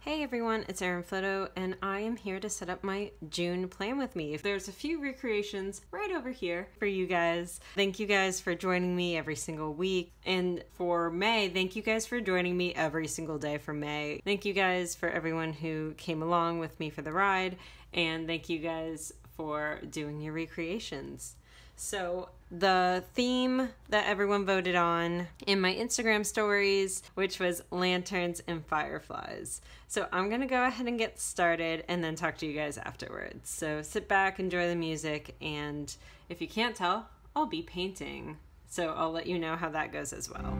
Hey everyone, it's Erin Floto, and I am here to set up my June plan with me. There's a few recreations right over here for you guys. Thank you guys for joining me every single week. And for May, thank you guys for joining me every single day for May. Thank you guys for everyone who came along with me for the ride, and thank you guys for doing your recreations. So the theme that everyone voted on in my Instagram stories, which was lanterns and fireflies. So I'm going to go ahead and get started and then talk to you guys afterwards. So sit back, enjoy the music, and if you can't tell, I'll be painting. So I'll let you know how that goes as well.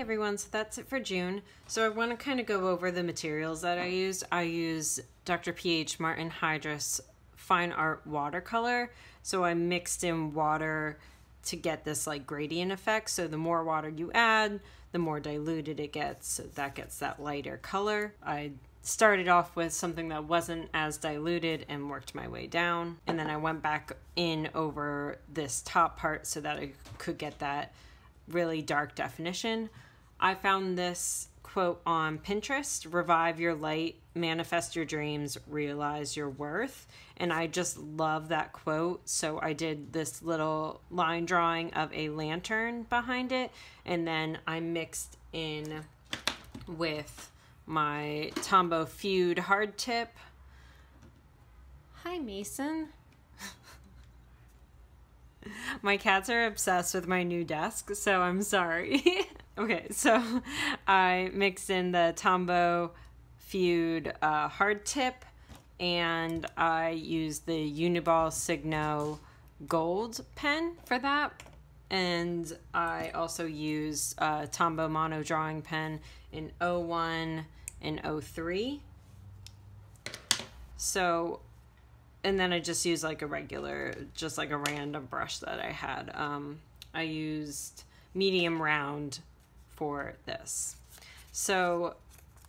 everyone, so that's it for June. So I want to kind of go over the materials that I used. I use Dr. P.H. Martin Hydrus Fine Art Watercolor. So I mixed in water to get this like gradient effect. So the more water you add, the more diluted it gets. So that gets that lighter color. I started off with something that wasn't as diluted and worked my way down. And then I went back in over this top part so that I could get that really dark definition. I found this quote on Pinterest: revive your light, manifest your dreams, realize your worth. And I just love that quote. So I did this little line drawing of a lantern behind it. And then I mixed in with my Tombow Feud hard tip. Hi, Mason. My cats are obsessed with my new desk, so I'm sorry. Okay, so I mixed in the Tombow Feud hard tip, and I used the Uniball Signo gold pen for that. And I also used Tombow mono drawing pen in 01 and 03. So, and then I just used like a regular, just like a random brush that I had. I used medium round for this. So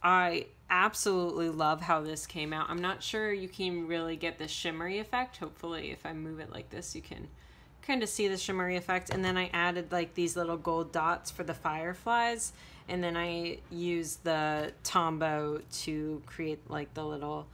I absolutely love how this came out. I'm not sure you can really get the shimmery effect. Hopefully if I move it like this, you can kind of see the shimmery effect. And then I added like these little gold dots for the fireflies. And then I used the Tombow to create like the little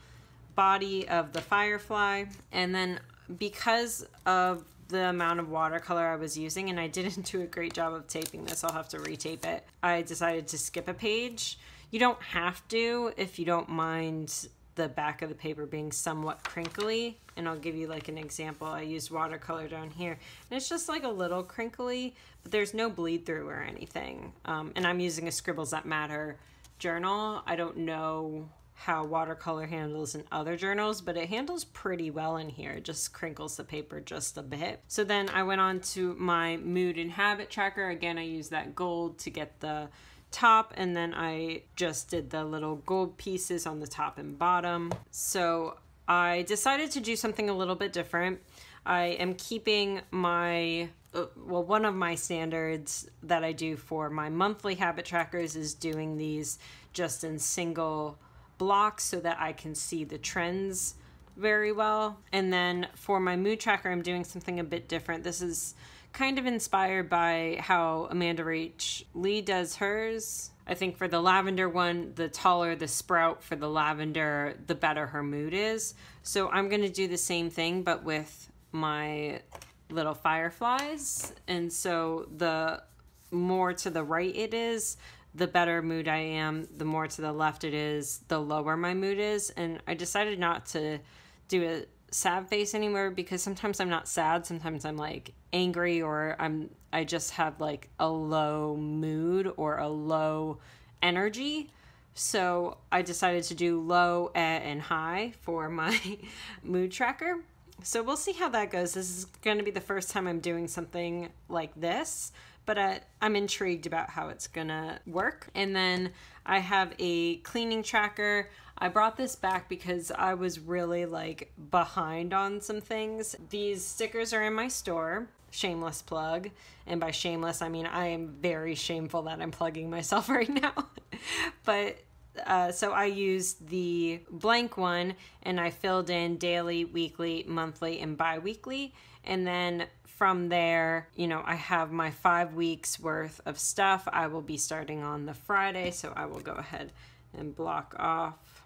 body of the firefly. And then because of the amount of watercolor I was using, and I didn't do a great job of taping this, I'll have to retape it, I decided to skip a page. You don't have to if you don't mind the back of the paper being somewhat crinkly. And I'll give you like an example. I used watercolor down here, and it's just like a little crinkly, but there's no bleed through or anything. And I'm using a Scribbles That Matter journal. I don't know how watercolor handles in other journals, but it handles pretty well in here. It just crinkles the paper just a bit. So then I went on to my mood and habit tracker. Again, I used that gold to get the top, and then I just did the little gold pieces on the top and bottom. So I decided to do something a little bit different. I am keeping my one of my standards that I do for my monthly habit trackers is doing these just in single blocks so that I can see the trends very well. And then for my mood tracker, I'm doing something a bit different. This is kind of inspired by how AmandaRachLee does hers. I think for the lavender one, the taller the sprout for the lavender, the better her mood is. So I'm going to do the same thing, but with my little fireflies. And so the more to the right it is, the better mood I am. The more to the left it is, the lower my mood is. And I decided not to do a sad face anymore because sometimes I'm not sad. Sometimes I'm like angry, or I just have like a low mood or a low energy. So I decided to do low, and high for my mood tracker. So we'll see how that goes. This is going to be the first time I'm doing something like this, but I'm intrigued about how it's gonna work. And then I have a cleaning tracker. I brought this back because I was really like behind on some things. These stickers are in my store, shameless plug. And by shameless, I mean I am very shameful that I'm plugging myself right now. But so I used the blank one, and I filled in daily, weekly, monthly, and bi-weekly. And then from there, you know, I have my 5 weeks worth of stuff. I will be starting on the Friday, so I will go ahead and block off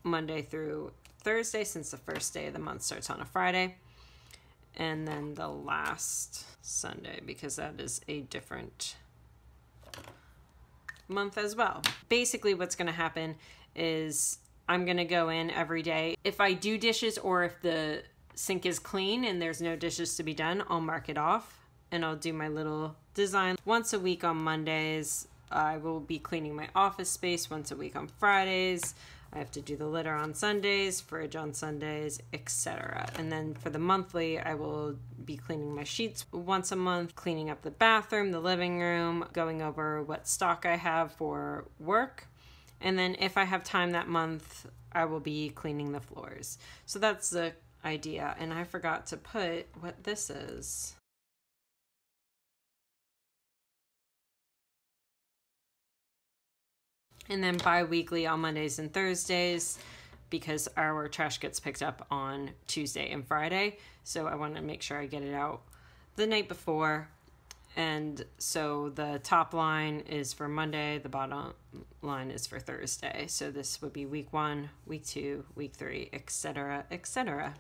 Monday through Thursday, since the first day of the month starts on a Friday. And then the last Sunday, because that is a different month as well. Basically what's going to happen is I'm going to go in every day. If I do dishes, or if the sink is clean and there's no dishes to be done, I'll mark it off and I'll do my little design. Once a week on Mondays, I will be cleaning my office space. Once a week on Fridays, I have to do the litter on Sundays, fridge on Sundays, etc. And then for the monthly, I will be cleaning my sheets once a month, cleaning up the bathroom, the living room, going over what stock I have for work. And then if I have time that month, I will be cleaning the floors. So that's the idea. And I forgot to put what this is. And then bi-weekly on Mondays and Thursdays, because our trash gets picked up on Tuesday and Friday. So I want to make sure I get it out the night before. And so the top line is for Monday, the bottom line is for Thursday. So this would be week 1, week 2, week 3, etc., etc.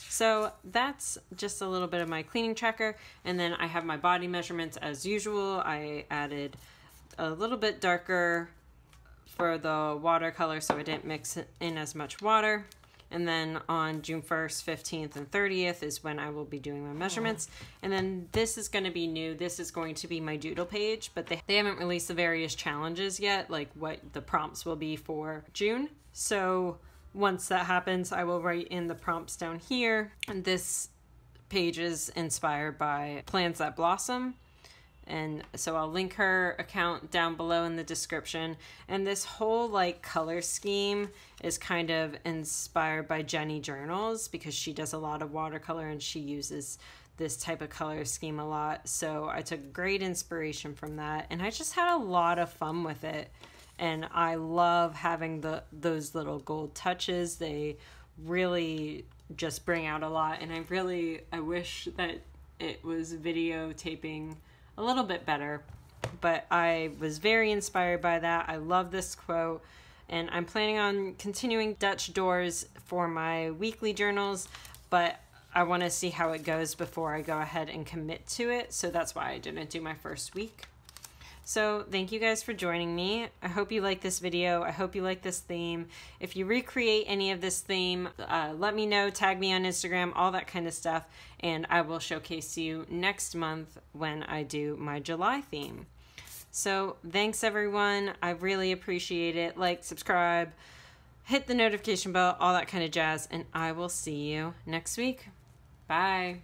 So that's just a little bit of my cleaning tracker. And then I have my body measurements as usual. I added a little bit darker for the watercolor so I didn't mix in as much water. And then on June 1st, 15th, and 30th is when I will be doing my measurements. And then this is going to be new. This is going to be my Doodle Page, but they haven't released the various challenges yet, like what the prompts will be for June. So once that happens, I will write in the prompts down here. And this page is inspired by Plants That Blossom. And so I'll link her account down below in the description. And this whole like color scheme is kind of inspired by Jenny Journals, because she does a lot of watercolor and she uses this type of color scheme a lot. So I took great inspiration from that, and I just had a lot of fun with it. And I love having those little gold touches. They really just bring out a lot. And I wish that it was videotaping a little bit better, but I was very inspired by that. I love this quote, and I'm planning on continuing Dutch doors for my weekly journals, but I want to see how it goes before I go ahead and commit to it. So that's why I didn't do my first week. So thank you guys for joining me. I hope you like this video. I hope you like this theme. If you recreate any of this theme, let me know, tag me on Instagram, all that kind of stuff, and I will showcase you next month when I do my July theme. So thanks everyone. I really appreciate it. Like, subscribe, hit the notification bell, all that kind of jazz, and I will see you next week. Bye.